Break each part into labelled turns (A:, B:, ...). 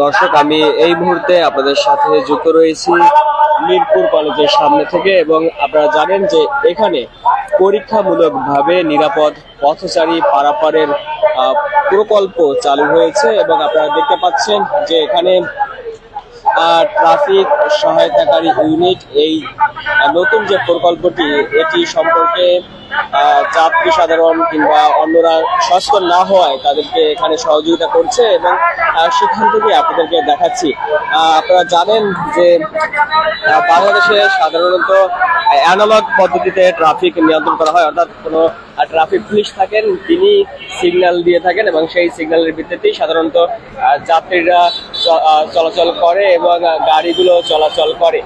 A: দর্শক আমি এই মুহূর্তে আপনাদের সাথে যুক্ত রয়েছি মিরপুর কলেজের সামনে থেকে এবং আপনারা জানেন যে এখানে পরীক্ষামূলকভাবে নিরাপদ পথচারী পারাপারের প্রকল্প চালু হয়েছে এবং আপনারা দেখতে পাচ্ছেন যে এখানে ট্রাফিক সহায়তাকারী ইউনিট এই নতুন যে প্রকল্পটি এটি সম্পর্কে যাত্রী সাধারণ কিংবা অন্যরা সচেতন না হওয়ায় তাদেরকে এখানে সহযোগিতা করছে এবং সেখান থেকে আপনাদেরকে দেখাচ্ছি। আপনারা জানেন যে বাংলাদেশে সাধারণত অ্যানালগ পদ্ধতিতে ট্রাফিক নিয়ন্ত্রণ করা হয়, অর্থাৎ কোনো ট্রাফিক পুলিশ থাকেন, তিনি সিগন্যাল দিয়ে থাকেন এবং সেই সিগন্যালের ভিত্তিতেই সাধারণত যাত্রীরা চলাচল করে এবং গাড়িগুলো চলাচল করে।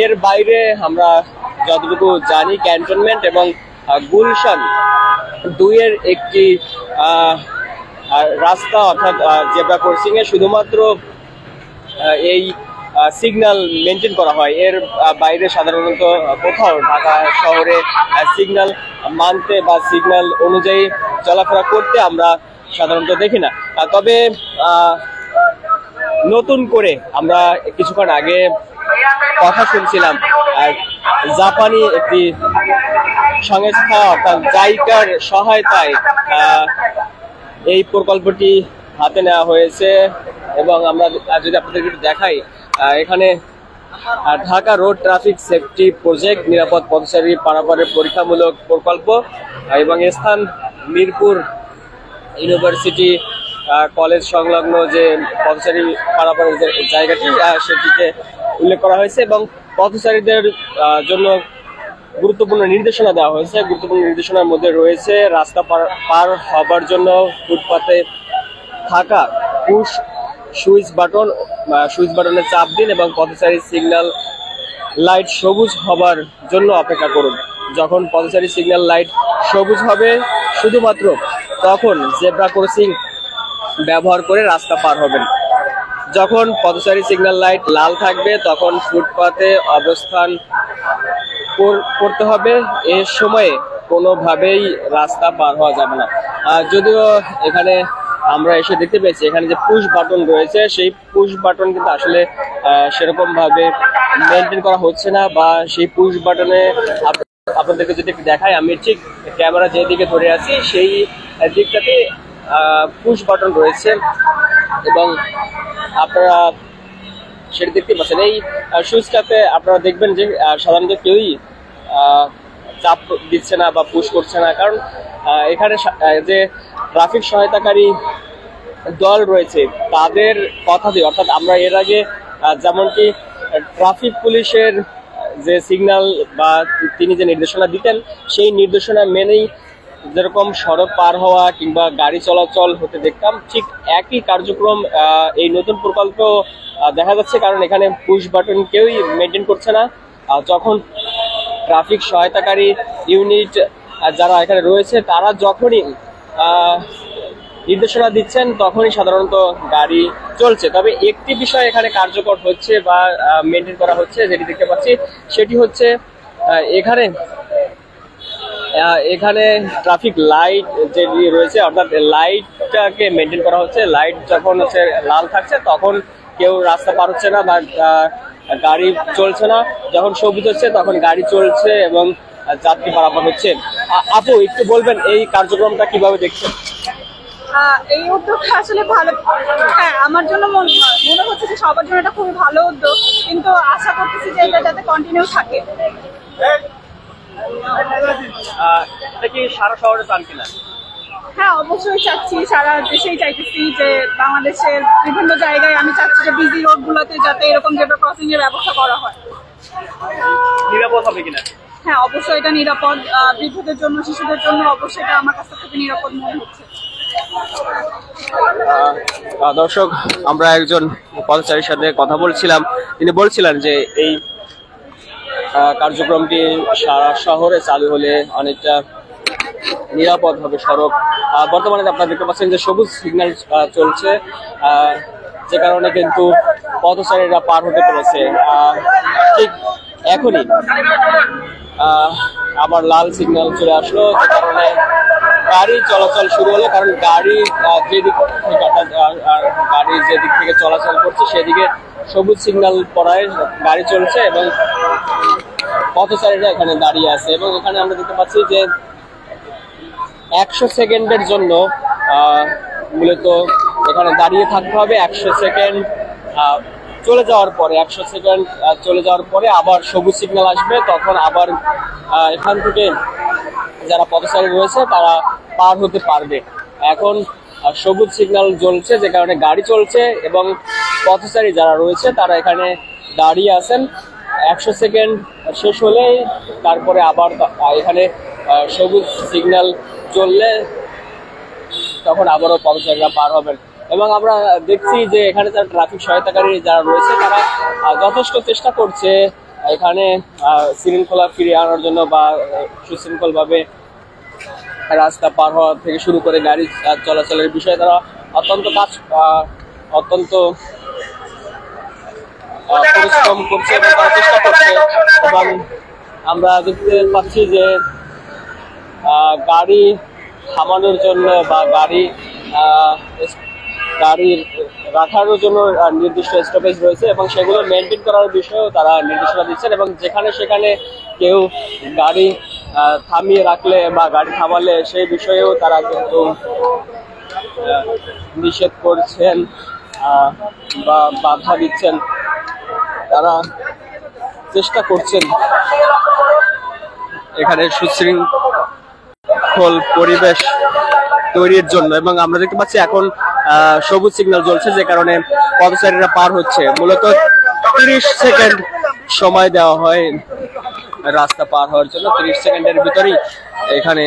A: এর বাইরে আমরা যতটুকু জানি ক্যান্টনমেন্ট এবং গুলশান দুইয়ের একটি রাস্তা অর্থাৎ জেব্রা ক্রসিং এ শুধুমাত্র এই সিগন্যাল মেনটেন করা হয়। এর বাইরে সাধারণত কোথাও ঢাকা শহরে সিগন্যাল মানতে বা সিগন্যাল অনুযায়ী চলাফেরা করতে আমরা সাধারণত দেখি না। তবে নতুন করে আমরা কিছুক্ষণ আগে কথা শুনছিলাম জাপানি একটি সংস্থা অর্থাৎ জাইকার সহায়তায় এই প্রকল্পটি হাতে নেওয়া হয়েছে এবং আমরা যদি আপনাদেরকে দেখাই, এখানে Dhaka road traffic safety project নিরাপদ পথচারী পারাপারের পরীক্ষামূলক প্রকল্প এবং স্থান মিরপুর ইউনিভার্সিটি কলেজ সংলগ্ন যে পথচারী পারাপারের যে জায়গাটি সেটিকে উল্লেখ করা হয়েছে এবং পথচারীদের জন্য গুরুত্বপূর্ণ নির্দেশনা দেওয়া হয়েছে। গুরুত্বপূর্ণ নির্দেশনার মধ্যে রয়েছে রাস্তা পার হবার জন্য ফুটপাতে থাকা পুশ সুইচ বাটনে চাপ দিন এবং পথচারী সিগন্যাল লাইট সবুজ হবার জন্য অপেক্ষা করুন। যখন পথচারী সিগন্যাল লাইট সবুজ হবে শুধুমাত্র তখন জেব্রা ক্রসিং ব্যবহার করে রাস্তা পার হবেন। যখন পথচারী সিগন্যাল লাইট লাল থাকবে তখন ফুটপাতে অবস্থান করতে হবে। এ সময়ে কোনোভাবেই রাস্তা পার হওয়া যাবে না। যদিও এখানে আমরা এসে দেখতে পেয়েছি এখানে যে পুশ বাটন রয়েছে সেই পুশ বাটন কিন্তু আসলে সেরকম ভাবে মেনটেন করা হচ্ছে না, বা সেই পুশ বাটনে আপনাদেরকে যদি দেখাই, আমি ঠিক ক্যামেরা যেদিকে ধরে আছি সেই দিকটাতে পুশ বাটন রয়েছে এবং আপনারা সেটা দেখতে পাচ্ছেন। এই সুইচটাতে আপনারা দেখবেন যে সাধারণত কেউই চাপ দিচ্ছে না বা পুশ করছে না, কারণ এখানে যে ট্রাফিক সহায়তাকারী দল রয়েছে তাদের কথা দিয়ে, অর্থাৎ আমরা এর আগে যেমনটি ট্রাফিক পুলিশের যে সিগন্যাল বা তিনি যে নির্দেশনা দিতেন সেই নির্দেশনা মেনেই যেরকম সড়ক পার হওয়া কিংবা গাড়ি চলাচল হতে দেখতাম, ঠিক একই কার্যক্রম এই নতুন প্রকল্প দেখা যাচ্ছে। কারণ এখানে পুশ বাটন কেউই মেনটেন করছে না। যখন ট্রাফিক সহায়তাকারী ইউনিট যারা এখানে রয়েছে তারা যখনই নির্দেশনা দিচ্ছেন তখনই সাধারণত গাড়ি চলছে। তবে একটি বিষয় এখানে কার্যকর হচ্ছে বা মেনটেন করা হচ্ছে যেটি দেখতে পাচ্ছি, সেটি হচ্ছে এখানে ট্রাফিক লাইট যেটি রয়েছে অর্থাৎ লাইটটাকে মেনটেন করা হচ্ছে। লাইট যখন হচ্ছে লাল থাকছে তখন কেউ রাস্তা পার হচ্ছে না বা গাড়ি চলছে না, যখন সবুজ হচ্ছে তখন গাড়ি চলছে এবং যাত্রী পারাপার হচ্ছে। আপু, একটু বলবেন এই কার্যক্রমটা কিভাবে দেখছেন?
B: এই উদ্যোগটা আসলে ভালো, হ্যাঁ আমার জন্য মনে হচ্ছে যে সবার জন্য এটা খুবই ভালো উদ্যোগ, কিন্তু আশা করতেছি যে এটা যাতে কন্টিনিউ থাকে।
A: এটা কি সারা শহরে চান কিনা?
B: হ্যাঁ অবশ্যই চাচ্ছি, সারা দেশেই চাইতেছি যে বাংলাদেশের বিভিন্ন জায়গায় আমি চাচ্ছি যে বিজি রোড গুলোতে যাতে এরকম জেব্রা ক্রসিং এর ব্যবস্থা করা হয়।
A: নিরাপদ হবে কিনা?
B: হ্যাঁ অবশ্যই এটা নিরাপদ, বৃদ্ধদের জন্য শিশুদের জন্য অবশ্যই এটা আমার কাছে খুবই নিরাপদ মনে হচ্ছে।
A: দর্শক, আমরা একজন পথচারীর সাথে কথা বলছিলাম, তিনি বলছিলেন যে এই কার্যক্রমটি সারা শহরে চালু হলে অনেকটা নিরাপদ হবে সড়ক। বর্তমানে আপনারা দেখতে পাচ্ছেন যে সবুজ সিগন্যাল চলছে, যে কারণে কিন্তু পথচারীরা পার হতে পেরেছে। ঠিক এখনই আবার লাল সিগন্যাল চলে আসলো, যে কারণে গাড়ি চলাচল শুরু হলো, কারণ গাড়ি যেদিক থেকে গাড়ি যেদিক থেকে চলাচল করছে সেদিকে সবুজ সিগন্যাল পড়ায় গাড়ি চলছে এবং পথচারীরা এখানে দাঁড়িয়ে আছে। এবং এখানে আমরা দেখতে পাচ্ছি যে 100 সেকেন্ডের জন্য মূলত এখানে দাঁড়িয়ে থাকতে হবে। 100 সেকেন্ড চলে যাওয়ার পরে 100 সেকেন্ড চলে যাওয়ার পরে আবার সবুজ সিগন্যাল আসবে, তখন আবার এখান থেকে যারা পথচারী রয়েছে তারা পার হতে পারবে। এখন সবুজ সিগন্যাল জ্বলছে যে কারণে গাড়ি চলছে এবং পথচারী যারা রয়েছে তারা এখানে দাঁড়িয়ে আছেন। 100 সেকেন্ড শেষ হলেই তারপরে আবার এখানে সবুজ সিগন্যাল জ্বললে তখন আবারও পথচারীরা পার হবেন। এবং আমরা দেখছি যে এখানে যারা ট্রাফিক সহায়তাকারী যারা রয়েছে তারা যথেষ্ট চেষ্টা করছে এখানে শৃঙ্খলা ফিরিয়ে আনার জন্য বা সুশৃঙ্খলভাবে রাস্তা পার হওয়া থেকে শুরু করে গাড়ি চলাচলের বিষয়ে তারা অত্যন্ত পরিশ্রম করছে এবং তারা চেষ্টা করছে। এবং আমরা দেখতে পাচ্ছি যে গাড়ি থামানোর জন্য বা গাড়ি রাখার জন্য নির্দিষ্ট স্টপেজ রয়েছে এবং সেগুলো মেনটেন করার বিষয়েও তারা নির্দেশনা দিচ্ছেন। এবং যেখানে সেখানে কেউ গাড়ি থামিয়ে রাখলে বা গাড়ি থামালে সেই বিষয়েও তারা কিন্তু নিষেধ করছেন বা বাধা দিচ্ছেন। তারা চেষ্টা করছেন এখানে সুশৃঙ্খল পরিবেশ তৈরির জন্য। এবং আমরা দেখতে পাচ্ছি এখন সবুজ সিগন্যাল জ্বলছে যে কারণে পথচারীরা পার হচ্ছে। মূলত 30 সেকেন্ড সময় দেওয়া হয় রাস্তা পার হওয়ার জন্য। 30 সেকেন্ডের ভিতরেই এখানে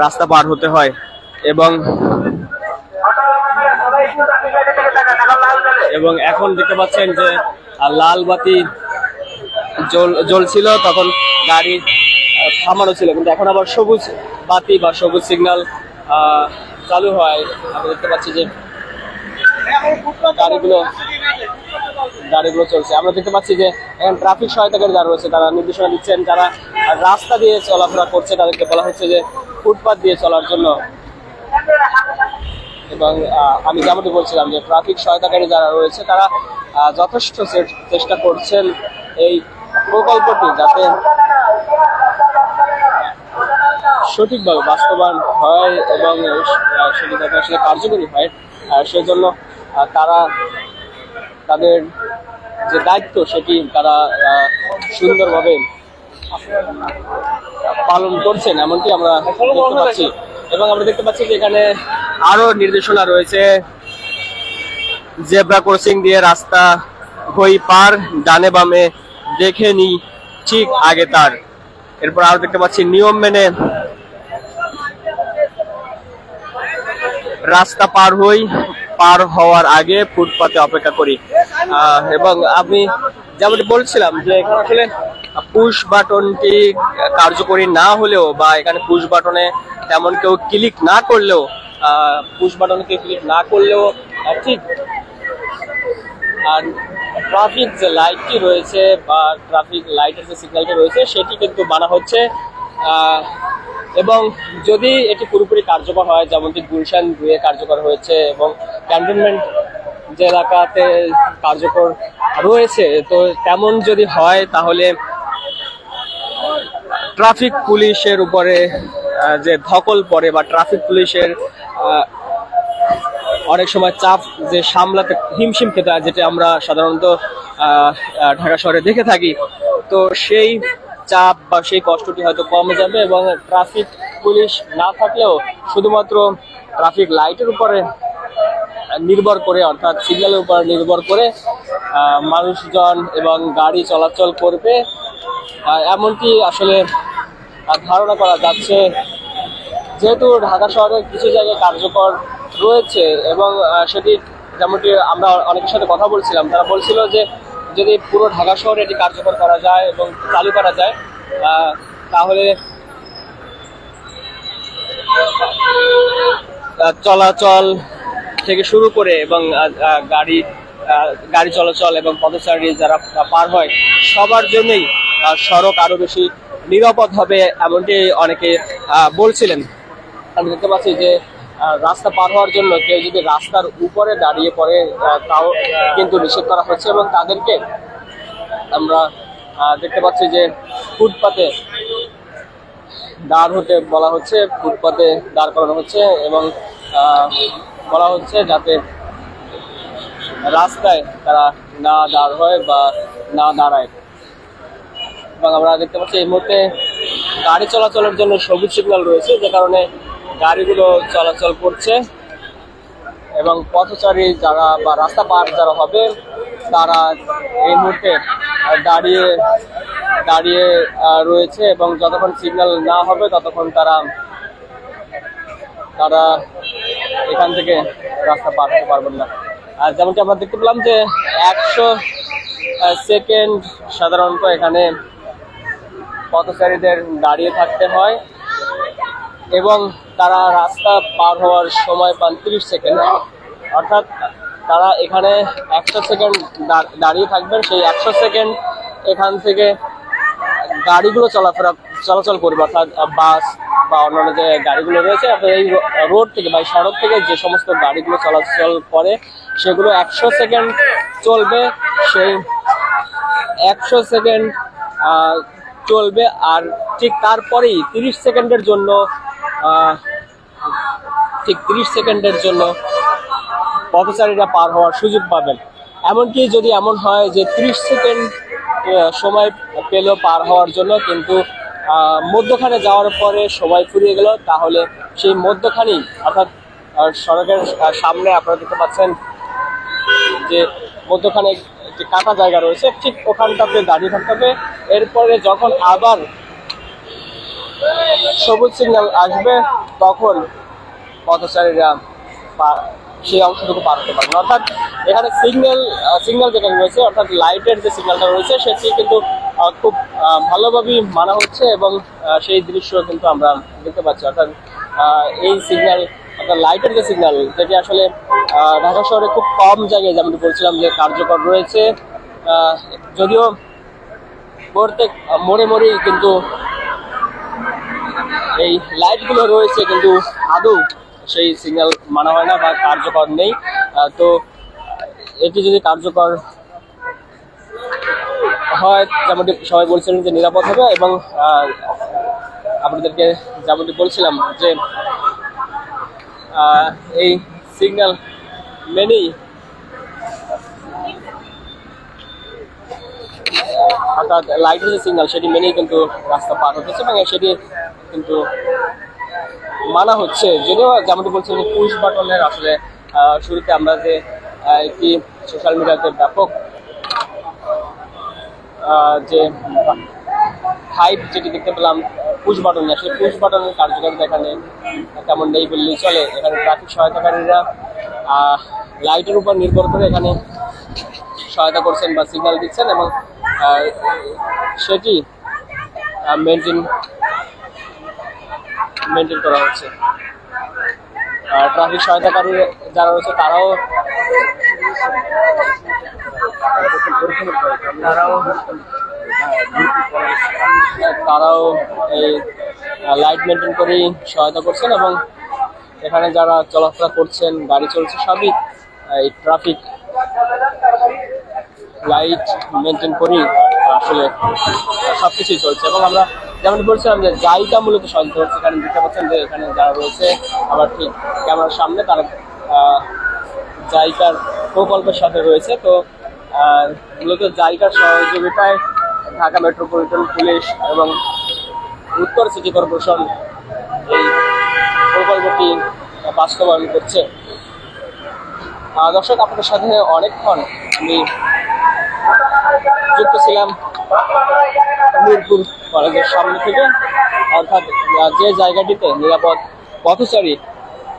A: রাস্তা পার হতে হয়। এবং এখন দেখতে পাচ্ছেন যে লাল বাতি জ্বলছিল, তখন গাড়ি থামানো ছিল, কিন্তু এখন আবার সবুজ বাতি বা সবুজ সিগন্যাল চালু হয়। আমরা দেখতে পাচ্ছি যে গাড়িগুলো চলছে। আমরা দেখতে পাচ্ছি যে এখন ট্রাফিক সহায়তাকারী যারা রয়েছে তারা নির্দেশনা দিচ্ছেন, যারা রাস্তা দিয়ে চলাফেরা করছে তাদেরকে বলা হচ্ছে যে ফুটপাথ দিয়ে চলার জন্য। এবং আমি যেমনটি বলছিলাম যে ট্রাফিক সহায়তাকারী যারা রয়েছে তারা যথেষ্ট চেষ্টা করছেন এই প্রকল্পটি যাতে সঠিকভাবে বাস্তবায়ন হয় এবং সেটি যাতে আসলে কার্যকরী হয়, সেজন্য তারা তাদের যে দায়িত্ব সেটি তারা সুন্দরভাবে পালন করছেন এমনটি আমরা দেখতে পাচ্ছি। এবং আমরা দেখতে পাচ্ছি যে এখানে আরো নির্দেশনা রয়েছে, জেব্রা ক্রসিং দিয়ে রাস্তা হই পার, ডানে বামে দেখে নি ঠিক আগে তার। এরপর আরো দেখতে পাচ্ছি নিয়ম মেনে রাস্তা পার হই, পার হওয়ার আগে ফুটপাতে অপেক্ষা করি। এবং আমি যেমনটি বলছিলাম যে এখানে আসলে পুশ বাটনটি কার্যকরী না হলেও বা এখানে পুশ বাটনে তেমন কেউ ক্লিক না করলেও ঠিক আর ট্রাফিক যে লাইটটি রয়েছে বা ট্রাফিক লাইটের যে সিগন্যালটি রয়েছে সেটি কিন্তু মানা হচ্ছে। এবং যদি এটি পুরোপুরি কার্যকর হয়, যেমনটি গুলশান 2-এ কার্যকর হয়েছে এবং ক্যান্টনমেন্ট যে এলাকাতে কার্যকর রয়েছে, তো তেমন যদি হয় তাহলে ট্রাফিক পুলিশের উপরে যে ধকল পড়ে বা ট্রাফিক পুলিশের অনেক সময় চাপ যে সামলাতে হিমশিম খেতে হয়, যেটা আমরা সাধারণত ঢাকা শহরে দেখে থাকি, তো সেই চাপ বা সেই কষ্টটি হয়তো কমে যাবে। এবং ট্রাফিক পুলিশ না থাকলেও শুধুমাত্র ট্রাফিক লাইটের উপরে নির্ভর করে, অর্থাৎ সিগন্যালের উপর নির্ভর করে মানুষজন এবং গাড়ি চলাচল করবে এমনটি আসলে ধারণা করা যাচ্ছে। যেহেতু ঢাকা শহরের কিছু জায়গায় কার্যকর রয়েছে এবং সেটি যেমনটি আমরা অনেকের সাথে কথা বলছিলাম, তারা বলছিল যে যদি পুরো ঢাকা শহরে এটি কার্যকর করা যায় এবং চালু করা যায় তাহলে চলাচল থেকে শুরু করে এবং গাড়ি চলাচল এবং পথচারী যারা পার হয় সবার জন্যই সড়ক আরো বেশি নিরাপদ হবে এমনটি অনেকে বলছিলেন। আমি দেখতে পাচ্ছি যে রাস্তা পার হওয়ার জন্য কেউ যদি রাস্তার উপরে দাঁড়িয়ে পড়ে তাও কিন্তু নিষেধ করা হচ্ছে, এবং তাদেরকে আমরা দেখতে পাচ্ছি যে ফুটপাতে দাঁড় হতে বলা হচ্ছে, ফুটপাতে দাঁড় করানো হচ্ছে এবং বলা হচ্ছে যাতে রাস্তায় তারা না দাঁড় হয় বা না দাঁড়ায়। এবং আমরা দেখতে পাচ্ছি এই মুহূর্তে গাড়ি চলাচলের জন্য সবুজ সিগন্যাল রয়েছে, যে কারণে গাড়িগুলো চলাচল করছে এবং পথচারী যারা বা রাস্তা পার যারা হবে তারা এই মুহূর্তে দাঁড়িয়ে রয়েছে, এবং যতক্ষণ সিগন্যাল না হবে ততক্ষণ তারা এখান থেকে রাস্তা পার হতে পারবেন না। আর যেমনটি আমরা দেখতে পেলাম যে 100 সেকেন্ড সাধারণত এখানে পথচারীদের দাঁড়িয়ে থাকতে হয়, এবং তারা রাস্তা পার হওয়ার সময় পান 30 সেকেন্ড। অর্থাৎ তারা এখানে 100 সেকেন্ড দাঁড়িয়ে থাকবেন। সেই 100 সেকেন্ড এখান থেকে গাড়িগুলো চলাচল করবে, অর্থাৎ বাস বা অন্যান্য যে গাড়িগুলো রয়েছে, অর্থাৎ এই রোড থেকে বা সড়ক থেকে যে সমস্ত গাড়িগুলো চলাচল করে সেগুলো 100 সেকেন্ড চলবে। সেই 100 সেকেন্ড চলবে, আর ঠিক তারপরেই 30 সেকেন্ডের জন্য পথচারীরা পার হওয়ার সুযোগ পাবেন। এমনকি যদি এমন হয় যে 30 সেকেন্ড সময় পেল পার হওয়ার জন্য, কিন্তু মধ্যখানে যাওয়ার পরে সময় ফুরিয়ে গেল, তাহলে সেই মধ্যখানেই অর্থাৎ সড়কের সামনে আপনারা দেখতে পাচ্ছেন যে মধ্যখানে একটি কাটা জায়গা রয়েছে, ঠিক ওখানটাতে দাঁড়িয়ে থাকতে হবে। এরপরে যখন আবার সবুজ সিগন্যাল আসবে তখন পথচারীরা সেই অংশটুকু পার হতে পারবেন। অর্থাৎ এখানে সিগন্যাল যেটা রয়েছে, অর্থাৎ লাইটের যে সিগন্যালটা রয়েছে সেটি কিন্তু খুব ভালোভাবেই মানা হচ্ছে, এবং সেই দৃশ্য কিন্তু আমরা দেখতে পাচ্ছি। অর্থাৎ এই সিগন্যাল, অর্থাৎ লাইটের যে সিগন্যাল, যেটি আসলে ঢাকা শহরে খুব কম জায়গায় যেমন বলছিলাম যে কার্যকর রয়েছে, যদিও প্রত্যেক মোড়ে কিন্তু এই লাইটগুলো রয়েছে, কিন্তু আদৌ সেই সিগন্যাল মানা হয় না বা কার্যকর নেই। তো এটি যদি কার্যকর হয়, যেমনটি সবাই বলছিলেন যে নিরাপদ হবে, এবং আপনাদেরকে যেমনটি বলছিলাম যে এই সিগন্যাল মেনেই, অর্থাৎ লাইটের যে সিগন্যাল সেটি মেনেই কিন্তু রাস্তা পার হতেছে, এবং সেটি কিন্তু মানা হচ্ছে। যদিও যেমনটি বলছিলেন পুশ বাটনের আসলে শুরুতে আমরা যে একটি সোশ্যাল মিডিয়াতে ব্যাপক যে হাইপ যেটি দেখতে পেলাম পুশ বাটন, আসলে পুশ বাটনের কার্যকারিতা এখানে তেমন নেই বললেই চলে। এখানে ট্রাফিক সহায়তাকারীরা লাইটের উপর নির্ভর করে এখানে সহায়তা করছেন বা সিগন্যাল দিচ্ছেন, এবং সেটি মেনটেন করা হচ্ছে। ট্রাফিক সহায়তাকারী যারা রয়েছে তারাও এই লাইট মেনটেন করেই সহায়তা করছেন, এবং এখানে যারা চলাফেরা করছেন, গাড়ি চলছে, সবই এই ট্রাফিক লাইট মেনটেন করেই আসলে সবকিছুই চলছে। এবং আমরা যেমন বলছিলাম যে জায়গা মূলত সহায়তা হচ্ছে, এখানে দেখতে পাচ্ছেন যে এখানে যারা রয়েছে আবার ঠিক ক্যামেরার সামনে তারা জায়গার প্রকল্পের সাথে রয়েছে। তো মূলত জায়গার সহযোগিতায় ঢাকা মেট্রোপলিটন পুলিশ এবং উত্তর সিটি কর্পোরেশন এই প্রকল্পটি বাস্তবায়ন করছে। দর্শক, আপনাদের সাথে অনেকক্ষণ আমি যুক্ত ছিলাম মিরপুর কলেজের সামনে থেকে, অর্থাৎ যে জায়গাটিতে নিরাপদ পথচারী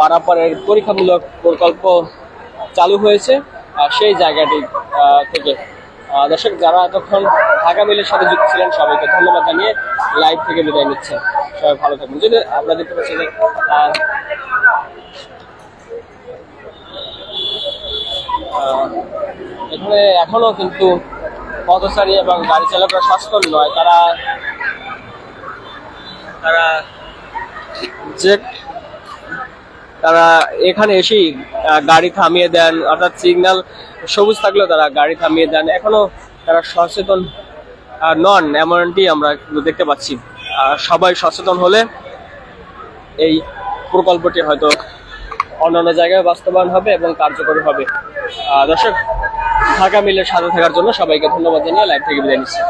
A: পারাপারের পরীক্ষামূলক প্রকল্প চালু হয়েছে সেই জায়গাটি থেকে। দর্শক, যারা এতক্ষণ ঢাকা মেলের সাথে যুক্ত ছিলেন সবাইকে ধন্যবাদ জানিয়ে লাইভ থেকে বিদায় নিচ্ছে। সবাই ভালো থাকবেন। যদি আমরা দেখতে পাচ্ছি যে এখানে এখনো কিন্তু পথচারী এবং গাড়ি চালকরা সচেতন নয়। তারা যে তারা এখানে এসেই গাড়ি থামিয়ে দেন, অর্থাৎ সিগন্যাল সবুজ থাকলেও তারা গাড়ি থামিয়ে দেন। এখনো তারা সচেতন নন এমনটি আমরা দেখতে পাচ্ছি। সবাই সচেতন হলে এই প্রকল্পটি হয়তো অন্যান্য জায়গায় বাস্তবায়ন হবে এবং কার্যকরী হবে। দর্শক, ঢাকা মিলের সাথে থাকার জন্য সবাইকে ধন্যবাদ জানিয়ে লাইভ থেকে বিদায় নিচ্ছি।